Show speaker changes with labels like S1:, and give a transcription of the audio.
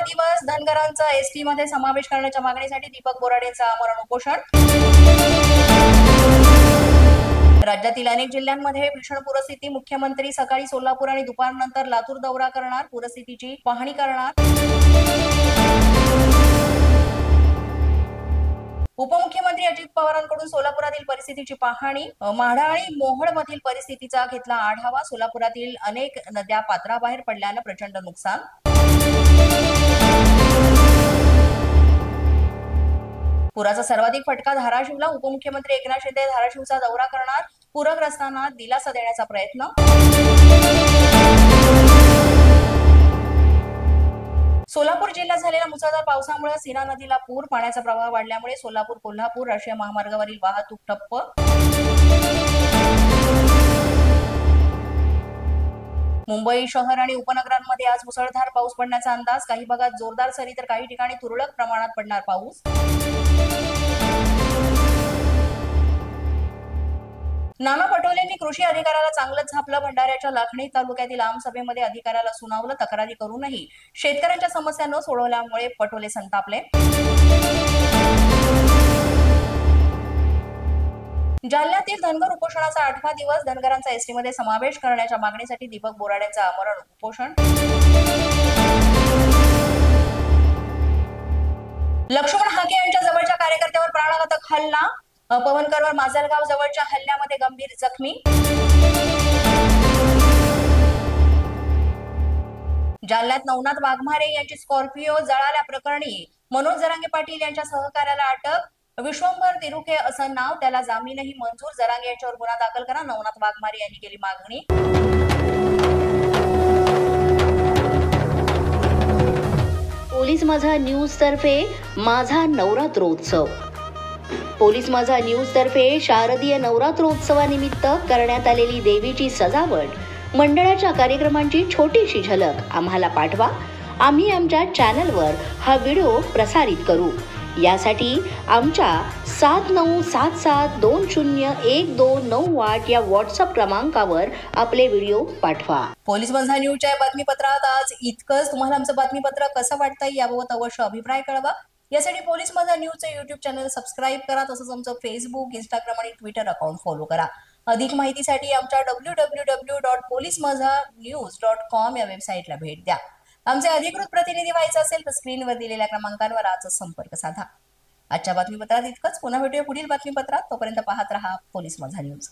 S1: दिवस धनगरांचा एसटी मध्ये समावेश करण्याच्या मागणीसाठी दीपक बोराडेंचं आमरण उपोषण। राज्यातील अनेक जिल्ह्यांमध्ये भीषण पूरस्थिती। मुख्यमंत्री सकाळी सोलापूर आणि दुपारनंतर लातूर दौरा करणार, पूरस्थितीची पाहणी करणार। उपमुख्यमंत्री अजित पवारांकडून सोलापुरातील परिस्थितीची पाहणी। माढा आणि मोहोळमधील परिस्थितीचा घेतला आढावा। सोलापुरातील अनेक नद्या पात्राबाहेर पडल्यानं प्रचंड नुकसान। पुराचा सर्वाधिक फटका धाराशिवला। उपमुख्यमंत्री एकनाथ शिंदे धाराशिवचा दौरा करणार, पूरग्रस्तांना दिलासा देण्याचा प्रयत्न। सोलापूर जिल्ह्यात झालेल्या मुसळधार पावसामुळे सीना नदीला पूर, पाण्याचा प्रवाह वाढल्यामुळे सोलापूर कोल्हापूर राष्ट्रीय महामार्गावरील वाहतूक ठप्प। मुंबई शहर आणि उपनगरांमध्ये आज मुसळधार पाऊस पडण्याचा अंदाज। काही भागात जोरदार सरी तर काही ठिकाणी तुरळक प्रमाणात पडणार पाऊस। नाना पटोलेंनी कृषी अधिकाऱ्याला चांगलंच झापलं। भंडाऱ्याच्या लाखणी तालुक्यातील आमसभेमध्ये अधिकाऱ्याला सुनावलं। तक्रारी करूनही शेतकऱ्यांच्या समस्या न सोडवल्यामुळे पटोले संतापले। जालन्यातील धनगर उपोषणाचा 8वा दिवस। धनगरांचा एसटी मध्ये समावेश करण्याच्या मागणीसाठी दीपक बोराडेंचं आमरण उपोषण। लक्ष्मण हाके यांच्या जवळच्या कार्यकर्त्यावर प्राणघातक हल्ला। पवनकरवर माजलगाव जवळच्या हल्ल्यामध्ये गंभीर जखमी। जालन्यात नवनाथ वाघमारे यांची स्कॉर्पिओ जळाल्या प्रकरणी मनोज जरांगे पाटील यांच्या सहकार्याला अटक। विश्वंभर तिरुके असं नाव, त्याला जामीनही मंजूर। जरांगे यांच्यावर गुन्हा दाखल करा, नवनाथ वाघमारे यांनी केली मागणी।
S2: पोलीस माझा न्यूज तर्फे माझा नवरात्रोत्सव। पोलीस माझा न्यूज तर्फे शारदीय नवरात्रोत्सवानिमित्त करण्यात आलेली देवीची सजावट, मंडळाच्या कार्यक्रमांची छोटीशी झलक आम्हाला पाठवा। आम्ही आमच्या चॅनलवर हा व्हिडिओ प्रसारित करू। यासाठी आमच्या 7977201298 या व्हॉट्सअप क्रमांकावर आपले व्हिडिओ पाठवा।
S1: पोलीस माझा न्यूजच्या या बातमीपत्रात आज इतकंच। तुम्हाला आमचं बातमीपत्र कसं वाटतंय याबाबत अवश्य अभिप्राय कळवा। यासाठी पोलीस माझा न्यूजचं YouTube चॅनल सबस्क्राईब करा, तसंच आमचं फेसबुक, इंस्टाग्राम आणि ट्विटर अकाउंट फॉलो करा। अधिक माहितीसाठी आमच्या www.policemazanews.com या वेबसाईटला भेट द्या। आमचे अधिकृत प्रतिनिधी व्हायचे असेल तर स्क्रीनवर दिलेल्या क्रमांकांवर आजच संपर्क साधा। आजच्या बातमीपत्रात इतकंच। पुन्हा भेटूया पुढील बातमीपत्रात। तोपर्यंत पाहत रहा पोलीस माझा न्यूज।